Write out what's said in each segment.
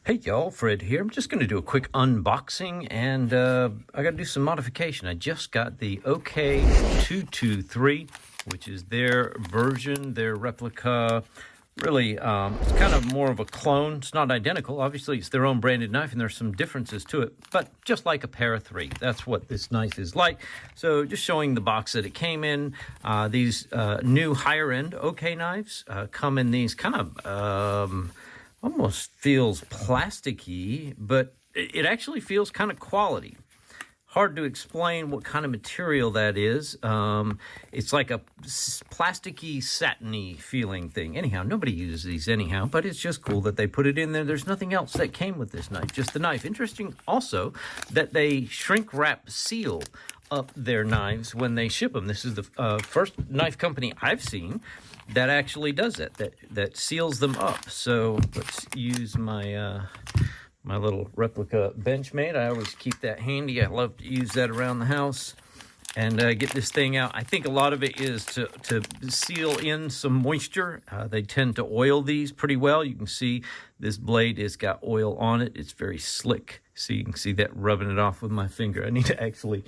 Hey y'all, Fred here. I'm just going to do a quick unboxing and I got to do some modification. I just got the OK-223, which is their version, their replica. Really, it's kind of more of a clone. It's not identical. Obviously, it's their own branded knife and there's some differences to it, but just like a 𝗥𝗏𝗏. That's what this knife is like. So just showing the box that it came in. These new higher-end OK knives come in these kind of... almost feels plasticky, but it actually feels kind of quality. Hard to explain what kind of material that is. It's like a plasticky, satiny feeling thing. Anyhow, nobody uses these anyhow, but it's just cool that they put it in there. There's nothing else that came with this knife, just the knife. Interesting also that they shrink wrap seal up their knives when they ship them. This is the first knife company I've seen that actually does that seals them up. So let's use my my little replica Benchmade. I always keep that handy. I love to use that around the house and get this thing out. I think a lot of it is to seal in some moisture. They tend to oil these pretty well. You can see this blade has got oil on it. It's very slick. So you can see that rubbing it off with my finger. I need to actually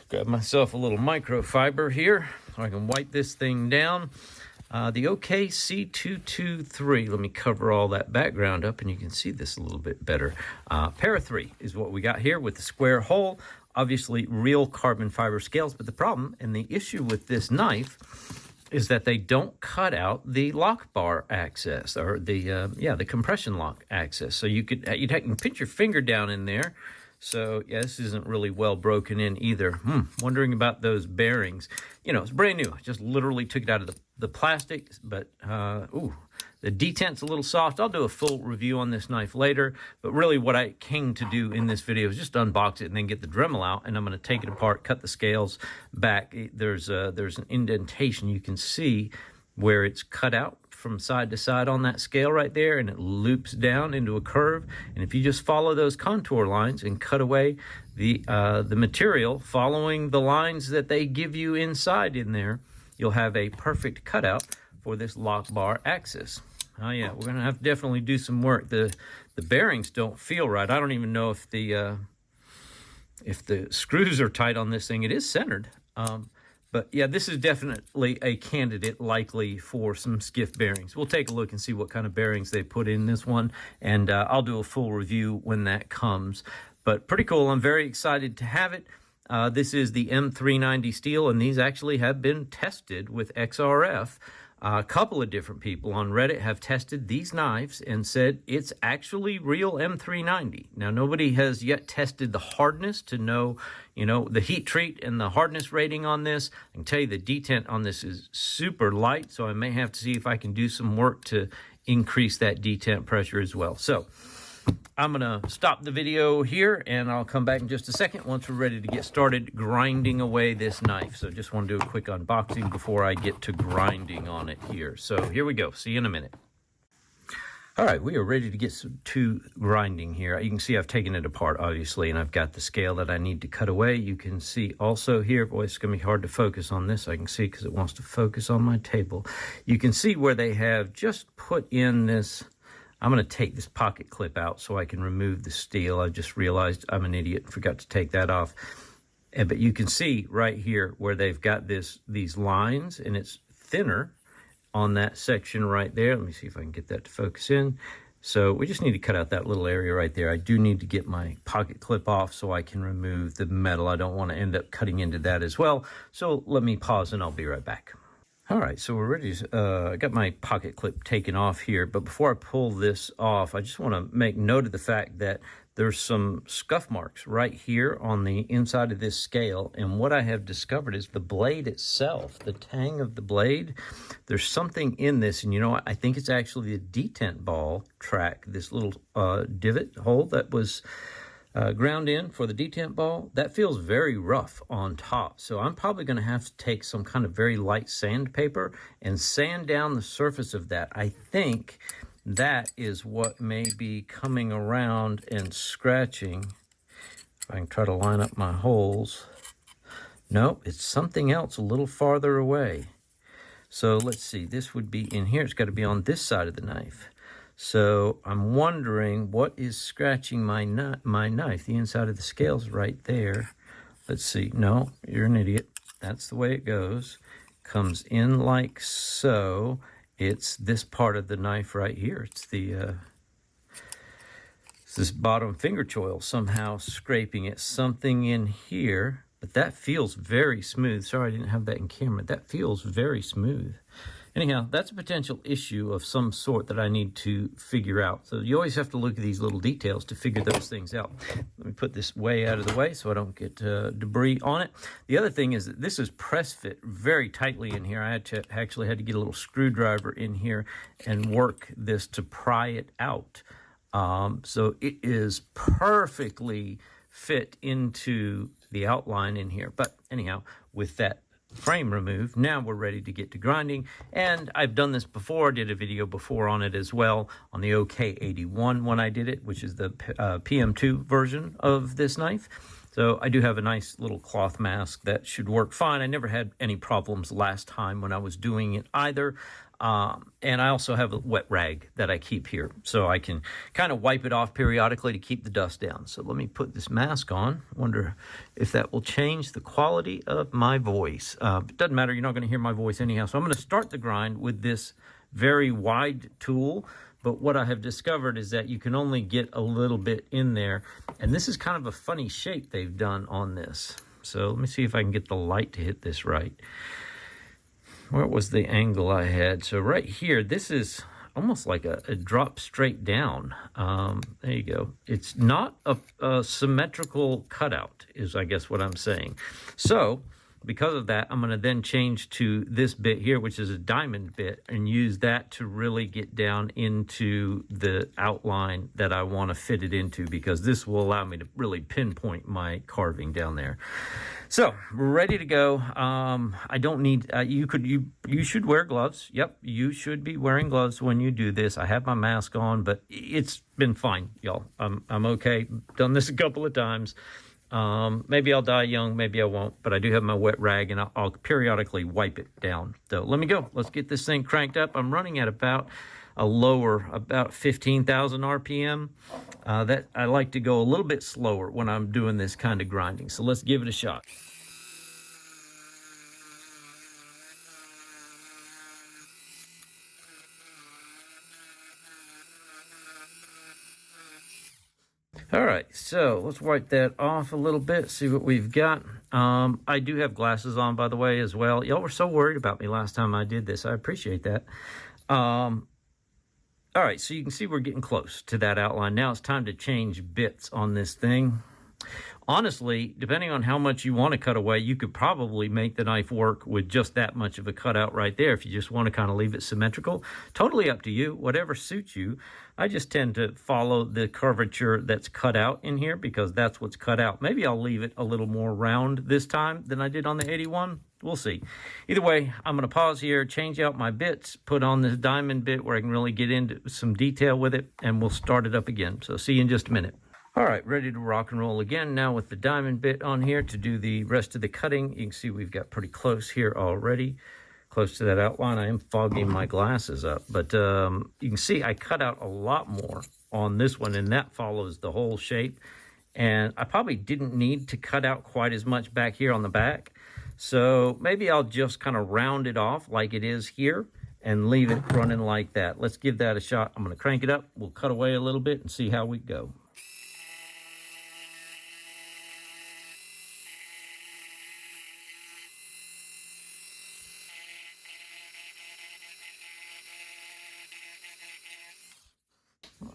grab myself a little microfiber here so I can wipe this thing down. The OK-223, let me cover all that background up and you can see this a little bit better. 𝗥𝗏𝗏 is what we got here with the square hole, obviously real carbon fiber scales, but the problem and the issue with this knife is that they don't cut out the lock bar access, or the compression lock access. So you'd pinch your finger down in there. So, yeah, this isn't really well broken in either. Wondering about those bearings. You know, it's brand new. I just literally took it out of the plastic, but, the detent's a little soft. I'll do a full review on this knife later, but really what I came to do in this video is just unbox it and then get the Dremel out, and I'm going to take it apart, cut the scales back. There's an indentation. You can see where it's cut out from side to side on that scale right there, and it loops down into a curve. And if you just follow those contour lines and cut away the material following the lines that they give you inside in there, you'll have a perfect cutout for this lock bar axis. Oh yeah, we're gonna have to definitely do some work. The bearings don't feel right. I don't even know if the screws are tight on this thing. It is centered. But yeah, this is definitely a candidate likely for some skiff bearings. We'll take a look and see what kind of bearings they put in this one, and I'll do a full review when that comes. But pretty cool. I'm very excited to have it. This is the M390 steel, and these actually have been tested with XRF. A couple of different people on Reddit have tested these knives and said it's actually real M390. Now, nobody has yet tested the hardness to know, the heat treat and the hardness rating on this. I can tell you the detent on this is super light, so I may have to see if I can do some work to increase that detent pressure as well. So I'm going to stop the video here, and I'll come back in just a second once we're ready to get started grinding away this knife. So just want to do a quick unboxing before I get to grinding on it here. So here we go. See you in a minute. All right, we are ready to get to grinding here. You can see I've taken it apart, obviously, and I've got the scale that I need to cut away. You can see also here, boy, it's going to be hard to focus on this. I can see because it wants to focus on my table. You can see where they have just put in this. I'm going to take this pocket clip out so I can remove the steel. I just realized I'm an idiot and forgot to take that off. But you can see right here where they've got these lines, and it's thinner on that section right there. Let me see if I can get that to focus in. So we just need to cut out that little area right there. I do need to get my pocket clip off so I can remove the metal. I don't want to end up cutting into that as well. So let me pause and I'll be right back. All right, so we're ready. I got my pocket clip taken off here, but before I pull this off, I just want to make note of the fact that there's some scuff marks right here on the inside of this scale, and what I have discovered is the blade itself, the tang of the blade, there's something in this, and I think it's actually the detent ball track, this little divot hole that was ground in for the detent ball, that feels very rough on top. So I'm probably going to have to take some kind of very light sandpaper and sand down the surface of that. I think that is what may be coming around and scratching. If I can try to line up my holes. No, it's something else a little farther away. So let's see, this would be in here. It's got to be on this side of the knife. So I'm wondering what is scratching my knife. The inside of the scale's right there. Let's see. No, you're an idiot. That's the way it goes. Comes in like so. It's this part of the knife right here. It's the it's this bottom finger choil somehow scraping it. Something in here, but that feels very smooth. Sorry I didn't have that in camera. That feels very smooth. Anyhow, that's a potential issue of some sort that I need to figure out. So you always have to look at these little details to figure those things out. Let me put this way out of the way so I don't get debris on it. The other thing is that this is press fit very tightly in here. I actually had to get a little screwdriver in here and work this to pry it out. So it is perfectly fit into the outline in here. But anyhow, with that frame removed, now we're ready to get to grinding. And I've done this before, did a video before on it as well, on the OK-81 when I did it, which is the PM2 version of this knife. So I do have a nice little cloth mask that should work fine. I never had any problems last time when I was doing it either. And I also have a wet rag that I keep here, so I can kind of wipe it off periodically to keep the dust down. So let me put this mask on. Wonder if that will change the quality of my voice. It doesn't matter. You're not going to hear my voice anyhow. So I'm going to start the grind with this very wide tool. But what I have discovered is that you can only get a little bit in there. And this is kind of a funny shape they've done on this. So let me see if I can get the light to hit this right. Where was the angle I had? So right here, this is almost like a drop straight down. There you go. It's not a symmetrical cutout, is I guess what I'm saying. So because of that, I'm going to then change to this bit here, which is a diamond bit, and use that to really get down into the outline that I want to fit it into, because this will allow me to really pinpoint my carving down there. So we're ready to go. I don't need, you should wear gloves. Yep, you should be wearing gloves when you do this. I have my mask on, but it's been fine, y'all. I'm okay. Done this a couple of times. Maybe I'll die young, maybe I won't, but I do have my wet rag, and I'll periodically wipe it down. So let me go. Let's get this thing cranked up. I'm running at about about 15,000 RPM. That I like to go a little bit slower when I'm doing this kind of grinding. So let's give it a shot. All right, so let's wipe that off a little bit, see what we've got. I do have glasses on, by the way, as well. Y'all were so worried about me last time I did this. I appreciate that. All right, so you can see we're getting close to that outline. Now it's time to change bits on this thing. Honestly, depending on how much you want to cut away, you could probably make the knife work with just that much of a cutout right there if you just want to kind of leave it symmetrical. Totally up to you, whatever suits you. I just tend to follow the curvature that's cut out in here because that's what's cut out. Maybe I'll leave it a little more round this time than I did on the 81. We'll see. Either way, I'm going to pause here, change out my bits, put on this diamond bit where I can really get into some detail with it, and we'll start it up again. So see you in just a minute. All right, ready to rock and roll again now with the diamond bit on here to do the rest of the cutting. You can see we've got pretty close here already, close to that outline. I am fogging my glasses up, but you can see I cut out a lot more on this one, and that follows the whole shape. And I probably didn't need to cut out quite as much back here on the back. So maybe I'll just kind of round it off like it is here and leave it running like that. Let's give that a shot. I'm going to crank it up. We'll cut away a little bit and see how we go.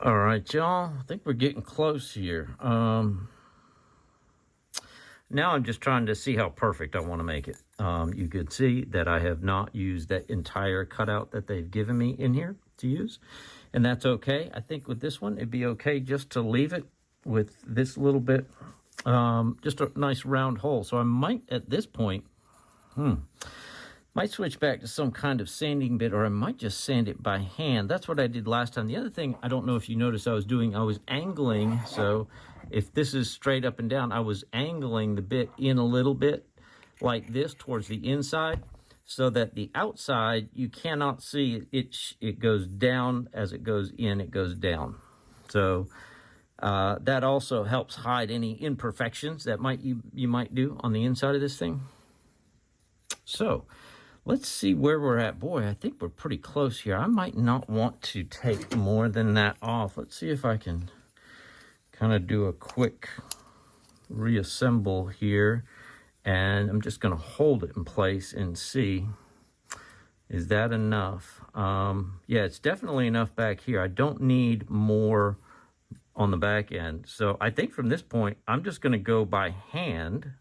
All right, y'all. I think we're getting close here. Now I'm just trying to see how perfect I want to make it. You could see that I have not used that entire cutout that they've given me in here to use, and that's okay. I think with this one, it'd be okay just to leave it with this little bit, just a nice round hole. So I might, at this point, might switch back to some kind of sanding bit, or I might just sand it by hand. That's what I did last time. The other thing, I don't know if you noticed I was angling, so if this is straight up and down, I was angling the bit in a little bit like this towards the inside. so that the outside, you cannot see it goes down as it goes in, it goes down. So that also helps hide any imperfections that you might do on the inside of this thing. So let's see where we're at. Boy, I think we're pretty close here. I might not want to take more than that off. Let's see if I can kind of do a quick reassemble here. And I'm just going to hold it in place and see, is that enough? Yeah, it's definitely enough back here. I don't need more on the back end. So I think from this point, I'm just going to go by hand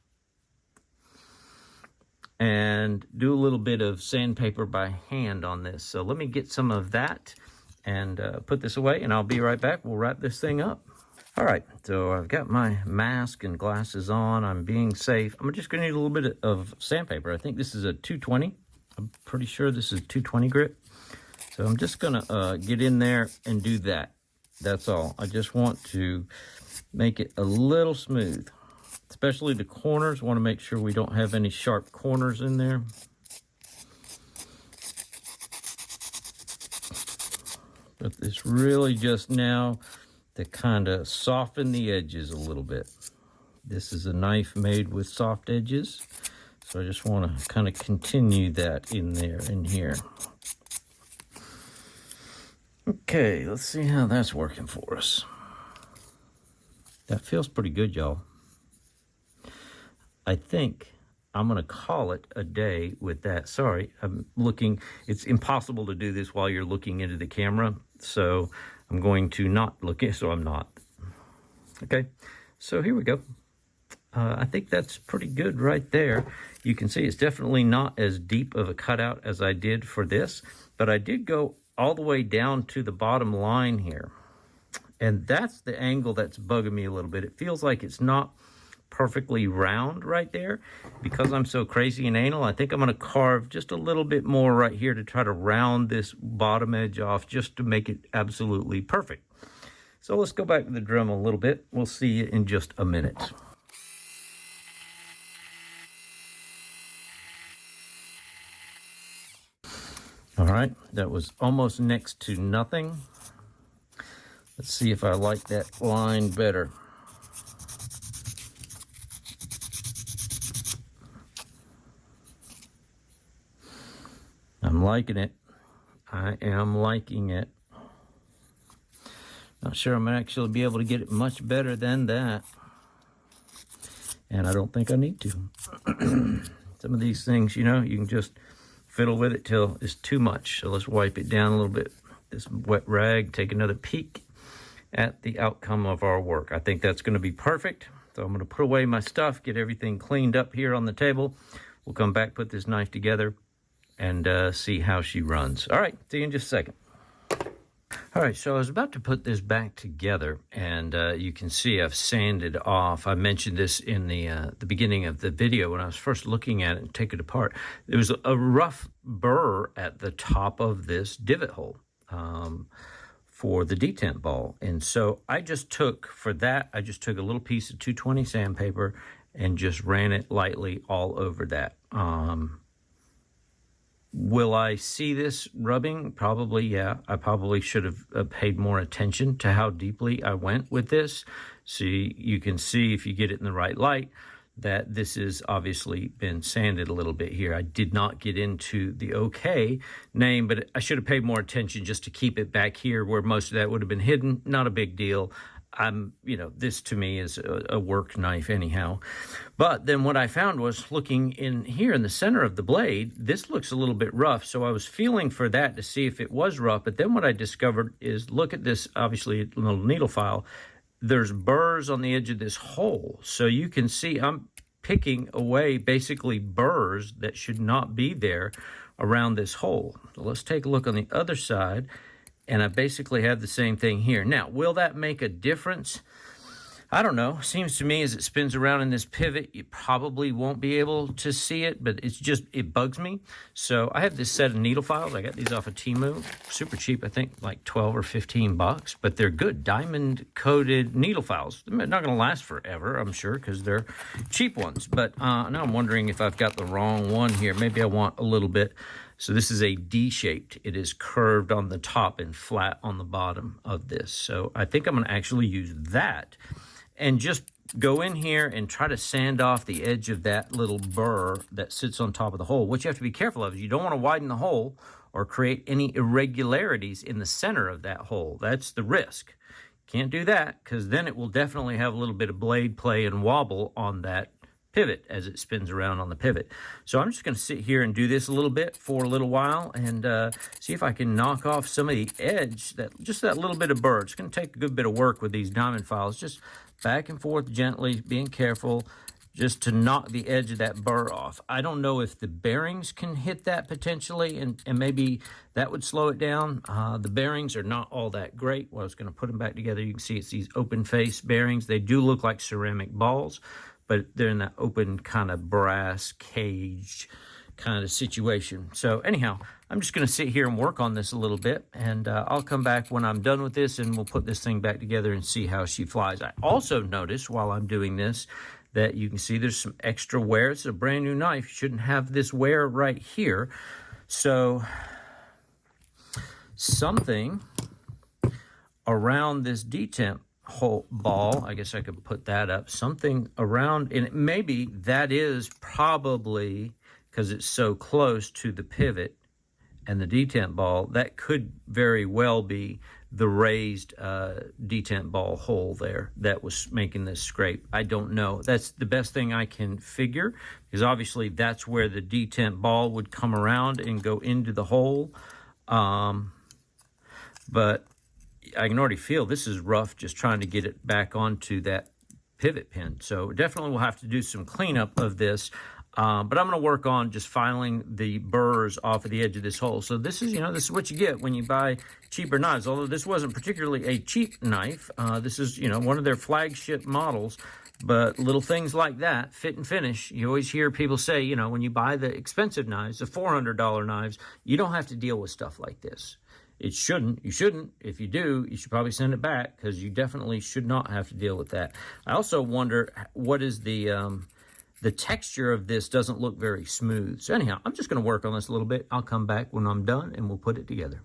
and do a little bit of sandpaper by hand on this. So let me get some of that and put this away, and I'll be right back. We'll wrap this thing up. All right, so I've got my mask and glasses on. I'm being safe. I'm just going to need a little bit of sandpaper. I think this is a 220. I'm pretty sure this is 220 grit. So I'm just going to get in there and do that. That's all. I just want to make it a little smooth, especially the corners. Want to make sure we don't have any sharp corners in there. But this really just now to kind of soften the edges a little bit. This is a knife made with soft edges, so I just want to kind of continue that in there, in here. Okay, let's see how that's working for us. That feels pretty good, y'all. I think I'm going to call it a day with that. Sorry, I'm looking. It's impossible to do this while you're looking into the camera, so I'm going to not look at, so I'm not. Okay, so here we go. I think that's pretty good right there. You can see it's definitely not as deep of a cutout as I did for this, but I did go all the way down to the bottom line here. And that's the angle that's bugging me a little bit. It feels like it's not perfectly round right there. Because I'm so crazy and anal, I think I'm going to carve just a little bit more right here to try to round this bottom edge off just to make it absolutely perfect. So let's go back to the Dremel a little bit. We'll see you in just a minute. All right, that was almost next to nothing. Let's see if I like that line better. I'm liking it. I am liking it. Not sure I'm gonna actually be able to get it much better than that. And I don't think I need to. Some of these things, you know, you can just fiddle with it till it's too much. So let's wipe it down a little bit. This wet rag, take another peek at the outcome of our work. I think that's gonna be perfect. So I'm gonna put away my stuff, get everything cleaned up here on the table. We'll come back, put this knife together, and see how she runs. All right, see you in just a second. All right, so I was about to put this back together, and you can see I've sanded off. I mentioned this in the beginning of the video when I was first looking at it and taking it apart. There was a rough burr at the top of this divot hole for the detent ball. And so I just took, for that, I just took a little piece of 220 sandpaper and just ran it lightly all over that. Will I see this rubbing? Probably, yeah. I probably should have paid more attention to how deeply I went with this. See, you can see if you get it in the right light that this has obviously been sanded a little bit here. I did not get into the OK name, but I should have paid more attention just to keep it back here where most of that would have been hidden. Not a big deal. You know, this to me is a work knife anyhow. But then what I found was looking in here in the center of the blade, this looks a little bit rough. So I was feeling for that to see if it was rough. But then what I discovered is, look at this, obviously little needle file. There's burrs on the edge of this hole. So you can see I'm picking away basically burrs that should not be there around this hole. So let's take a look on the other side. And I basically have the same thing here. Now, will that make a difference? I don't know. Seems to me as it spins around in this pivot, you probably won't be able to see it, but it bugs me. So I have this set of needle files. I got these off of Temu. Super cheap, I think like 12 or 15 bucks, but they're good diamond coated needle files. They're not going to last forever, I'm sure, because they're cheap ones. But now I'm wondering if I've got the wrong one here. Maybe I want a little bit. So this is a D-shaped. It is curved on the top and flat on the bottom of this. So I think I'm going to actually use that and just go in here and try to sand off the edge of that little burr that sits on top of the hole. What you have to be careful of is you don't want to widen the hole or create any irregularities in the center of that hole. That's the risk. Can't do that because then it will definitely have a little bit of blade play and wobble on that pivot as it spins around on the pivot. So I'm just going to sit here and do this a little bit for a little while and see if I can knock off some of the edge, just that little bit of burr. It's going to take a good bit of work with these diamond files, just back and forth gently, being careful just to knock the edge of that burr off. I don't know if the bearings can hit that potentially, and maybe that would slow it down. The bearings are not all that great. Well, I was going to put them back together. You can see it's these open face bearings. They do look like ceramic balls, but they're in that open kind of brass cage kind of situation. So anyhow, I'm just going to sit here and work on this a little bit, and I'll come back when I'm done with this, and we'll put this thing back together and see how she flies. I also noticed while I'm doing this that you can see there's some extra wear. It's a brand new knife. You shouldn't have this wear right here. So something around this detemp hole ball, I guess I could put that up, something around, and maybe that is probably because it's so close to the pivot and the detent ball, that could very well be the raised detent ball hole there that was making this scrape. I don't know. That's the best thing I can figure, because obviously that's where the detent ball would come around and go into the hole. But I can already feel this is rough just trying to get it back onto that pivot pin. So definitely we'll have to do some cleanup of this. But I'm going to work on just filing the burrs off of the edge of this hole. So this is, this is what you get when you buy cheaper knives. Although this wasn't particularly a cheap knife. This is, one of their flagship models. But little things like that, fit and finish. You always hear people say, when you buy the expensive knives, the $400 knives, you don't have to deal with stuff like this. It shouldn't. You shouldn't. If you do, you should probably send it back, because you definitely should not have to deal with that. I also wonder what is the texture of this doesn't look very smooth. So anyhow, I'm just going to work on this a little bit. I'll come back when I'm done and we'll put it together.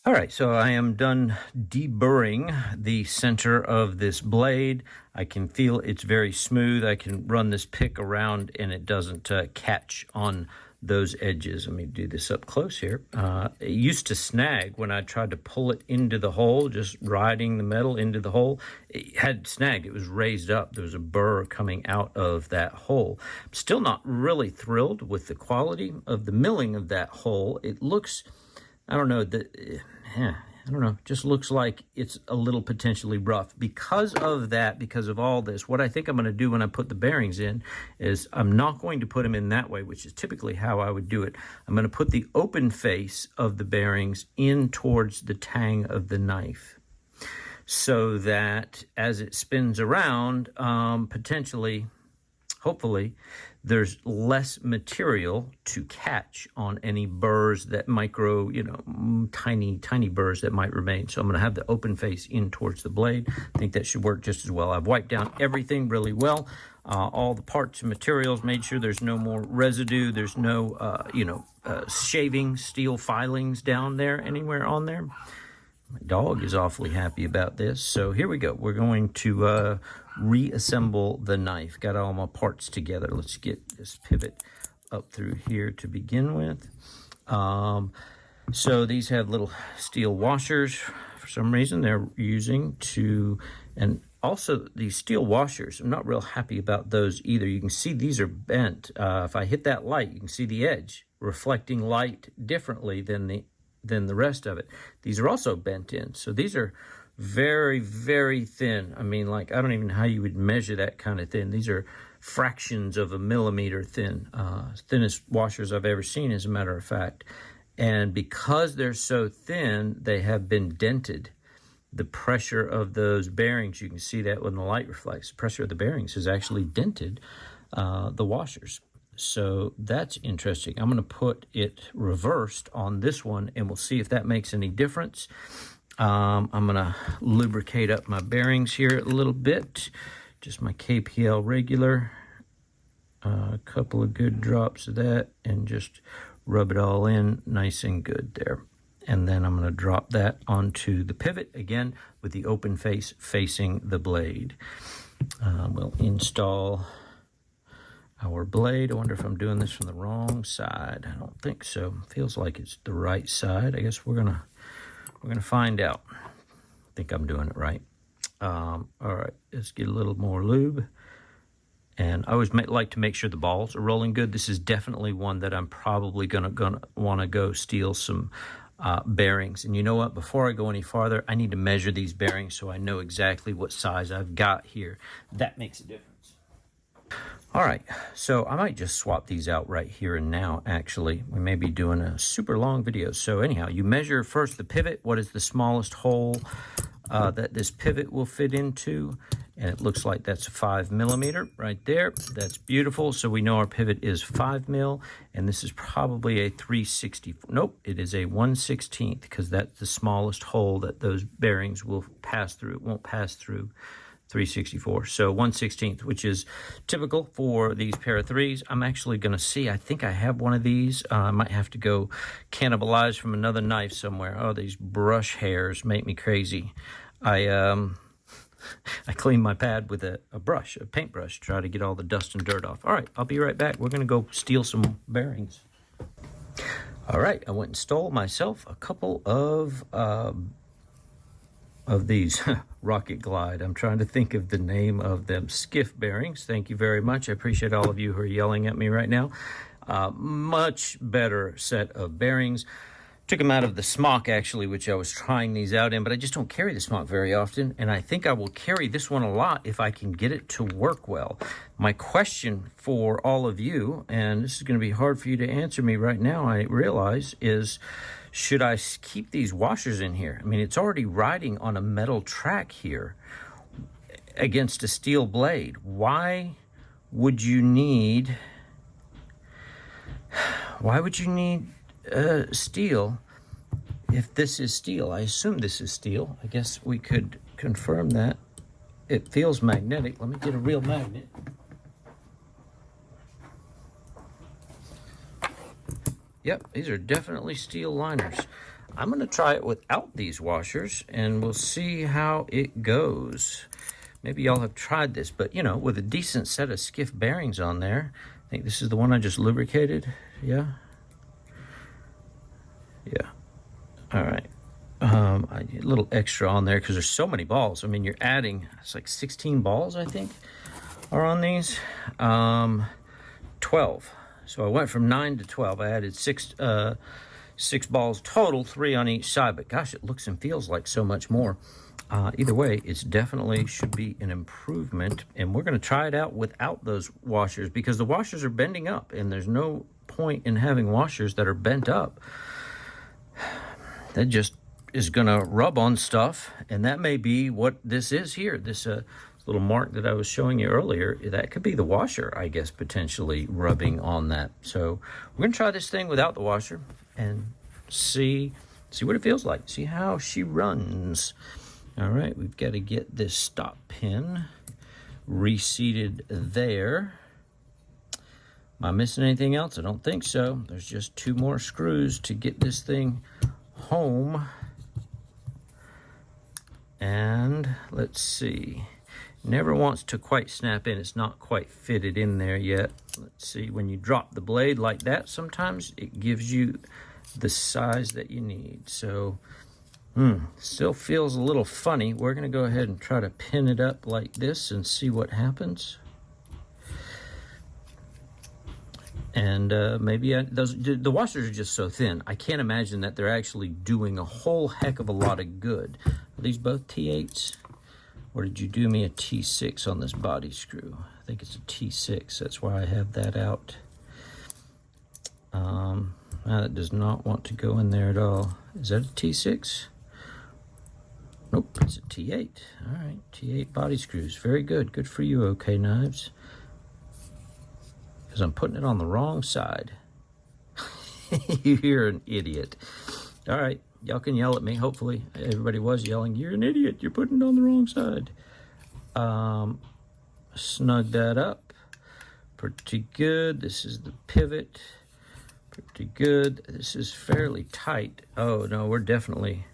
All right, so I am done deburring the center of this blade. I can feel it's very smooth. I can run this pick around and it doesn't catch on those edges. Let me do this up close here. It used to snag when I tried to pull it into the hole, just riding the metal into the hole. It had snagged. It was raised up. There was a burr coming out of that hole. I'm still not really thrilled with the quality of the milling of that hole. It looks, I don't know, just looks like it's a little potentially rough. Because of that, because of all this, what I think I'm going to do when I put the bearings in is I'm not going to put them in that way, which is typically how I would do it. I'm going to put the open face of the bearings in towards the tang of the knife, so that as it spins around, potentially, hopefully, there's less material to catch on any burrs that micro, tiny burrs that might remain. So I'm going to have the open face in towards the blade. I think that should work just as well. I've wiped down everything really well, all the parts and materials, made sure there's no more residue. There's no, shaving steel filings down there, anywhere on there. My dog is awfully happy about this. So here we go. We're going to reassemble the knife. Got all my parts together. Let's get this pivot up through here to begin with. So these have little steel washers. For some reason, they're using to, and also these steel washers, I'm not real happy about those either. You can see these are bent. If I hit that light, you can see the edge reflecting light differently than the rest of it. These are also bent in. So these are very, very thin. I mean, I don't even know how you would measure that kind of thin. These are fractions of a millimeter thin. Thinnest washers I've ever seen, as a matter of fact. And because they're so thin, they have been dented. the pressure of those bearings, you can see that when the light reflects, the pressure of the bearings has actually dented the washers. So that's interesting. I'm going to put it reversed on this one, and we'll see if that makes any difference. I'm going to lubricate up my bearings here a little bit. Just my KPL regular. A couple of good drops of that, and just rub it all in nice and good there. And then I'm going to drop that onto the pivot, again, with the open face facing the blade. We'll install our blade. I wonder if I'm doing this from the wrong side. I don't think so. Feels like it's the right side. I guess we're gonna find out. I think I'm doing it right. All right, let's get a little more lube. And I always like to make sure the balls are rolling good. This is definitely one that I'm probably gonna want to go steal some bearings. And you know what? Before I go any farther, I need to measure these bearings so I know exactly what size I've got here. That makes a difference. All right, so I might just swap these out right here and now, actually. We may be doing a super long video. So anyhow, you measure first the pivot. What is the smallest hole that this pivot will fit into? And it looks like that's 5 millimeter right there. That's beautiful. So we know our pivot is 5 mil, and this is probably a 3/64. Nope, it is a 1/16 because that's the smallest hole that those bearings will pass through. It won't pass through 3/64. So 1/16, which is typical for these pair of threes. I'm actually going to see, I think I have one of these. I might have to go cannibalize from another knife somewhere. Oh, these brush hairs make me crazy. I clean my pad with a brush, a paintbrush, to try to get all the dust and dirt off. All right, I'll be right back. We're going to go steal some bearings. All right, I went and stole myself a couple of these Rocket Glide. I'm trying to think of the name of them. Skiff bearings. Thank you very much. I appreciate all of you who are yelling at me right now. Much better set of bearings. Took them out of the smock, actually, which I was trying these out in, but I just don't carry the smock very often, and I think I will carry this one a lot if I can get it to work well. My question for all of you, and this is going to be hard for you to answer me right now, I realize, is should I keep these washers in here? I mean, it's already riding on a metal track here against a steel blade. Why would you need steel if this is steel? I assume this is steel. I guess we could confirm that. It feels magnetic. Let me get a real magnet. Yep, these are definitely steel liners. I'm going to try it without these washers, and we'll see how it goes. Maybe y'all have tried this, but, you know, with a decent set of skiff bearings on there. I think this is the one I just lubricated. Yeah. Yeah. All right. I need a little extra on there because there's so many balls. I mean, you're adding, it's like 16 balls, I think, are on these. 12. So I went from 9 to 12. I added six balls total, 3 on each side. But gosh, it looks and feels like so much more. Either way, it's definitely should be an improvement. And we're going to try it out without those washers because the washers are bending up. And there's no point in having washers that are bent up. That just is going to rub on stuff. And that may be what this is here. This little mark that I was showing you earlier, that could be the washer, I guess, potentially rubbing on that. So we're going to try this thing without the washer and see what it feels like. See how she runs. All right, we've got to get this stop pin reseated there. Am I missing anything else? I don't think so. There's just 2 more screws to get this thing home. And let's see. Never wants to quite snap in. It's not quite fitted in there yet. Let's see. When you drop the blade like that, sometimes it gives you the size that you need. So, still feels a little funny. We're going to go ahead and try to pin it up like this and see what happens. And maybe the washers are just so thin. I can't imagine that they're actually doing a whole heck of a lot of good. Are these both T8s? Or did you do me a T6 on this body screw? I think it's a T6. That's why I have that out. That does not want to go in there at all. Is that a T6? Nope, it's a T8. All right, T8 body screws. Very good. Good for you, OK Knives. Because I'm putting it on the wrong side. You're an idiot. All right, y'all can yell at me. Hopefully, everybody was yelling, "You're an idiot. You're putting it on the wrong side." Snug that up. Pretty good. This is the pivot. Pretty good. This is fairly tight. Oh, no, we're definitely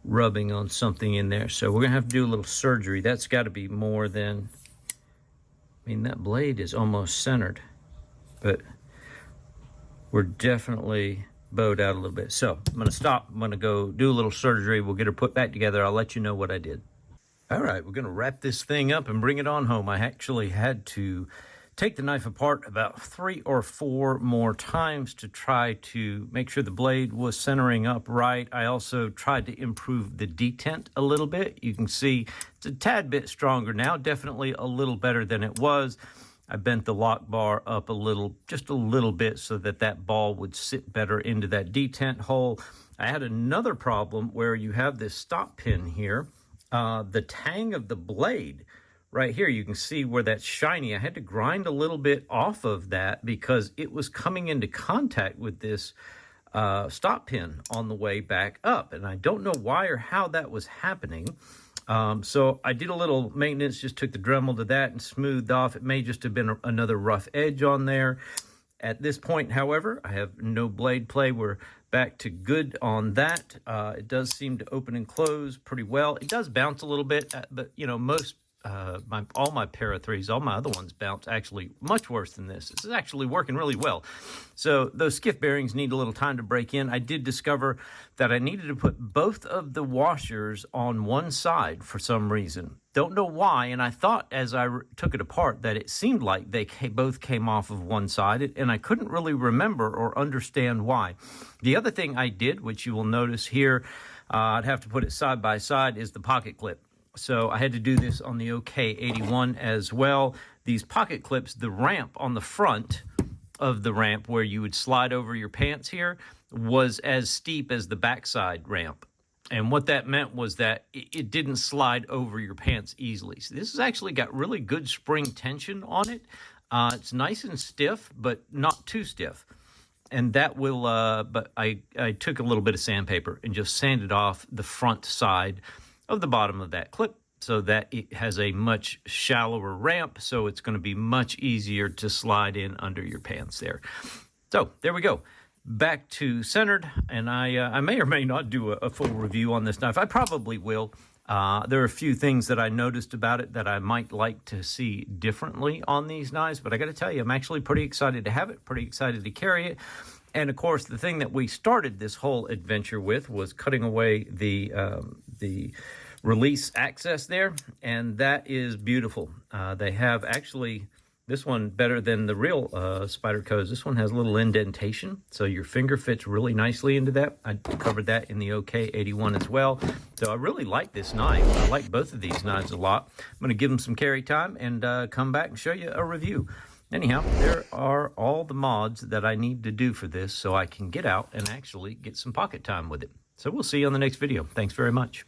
rubbing on something in there. So we're going to have to do a little surgery. That's got to be more than... I mean, that blade is almost centered. But we're definitely bowed out a little bit. So I'm going to stop. I'm going to go do a little surgery. We'll get her put back together. I'll let you know what I did. All right, we're going to wrap this thing up and bring it on home. I actually had to take the knife apart about 3 or 4 more times to try to make sure the blade was centering up right. I also tried to improve the detent a little bit. You can see it's a tad bit stronger now, definitely a little better than it was. I bent the lock bar up a little, just a little bit, so that that ball would sit better into that detent hole. I had another problem where you have this stop pin here. The tang of the blade right here, you can see where that's shiny. I had to grind a little bit off of that because it was coming into contact with this stop pin on the way back up. And I don't know why or how that was happening. So I did a little maintenance, just took the Dremel to that and smoothed off. It may just have been another rough edge on there. At this point, however, I have no blade play. We're back to good on that. It does seem to open and close pretty well. It does bounce a little bit, but you know, most all my para 3s, all my other ones bounce actually much worse than this. This is actually working really well. So those skiff bearings need a little time to break in. I did discover that I needed to put both of the washers on one side for some reason. Don't know why, and I thought as I took it apart that it seemed like they both came off of one side, and I couldn't really remember or understand why. The other thing I did, which you will notice here, I'd have to put it side by side, is the pocket clip. So I had to do this on the OK-81 as well. These pocket clips, the ramp on the front of the ramp where you would slide over your pants here was as steep as the backside ramp. And what that meant was that it didn't slide over your pants easily. So this has actually got really good spring tension on it. It's nice and stiff, but not too stiff. And that will, but I took a little bit of sandpaper and just sanded off the front side of the bottom of that clip so that it has a much shallower ramp, so it's going to be much easier to slide in under your pants there. So there we go. Back to centered, and I may or may not do a full review on this knife. I probably will. There are a few things that I noticed about it that I might like to see differently on these knives, but I got to tell you, I'm actually pretty excited to have it, pretty excited to carry it. And of course, the thing that we started this whole adventure with was cutting away the release access there, and that is beautiful. They have actually this one better than the real Spyderco's. This one has a little indentation, so your finger fits really nicely into that. I covered that in the OK-81 as well. So I really like this knife. I like both of these knives a lot. I'm going to give them some carry time and come back and show you a review. Anyhow, there are all the mods that I need to do for this so I can get out and actually get some pocket time with it. So we'll see you on the next video. Thanks very much.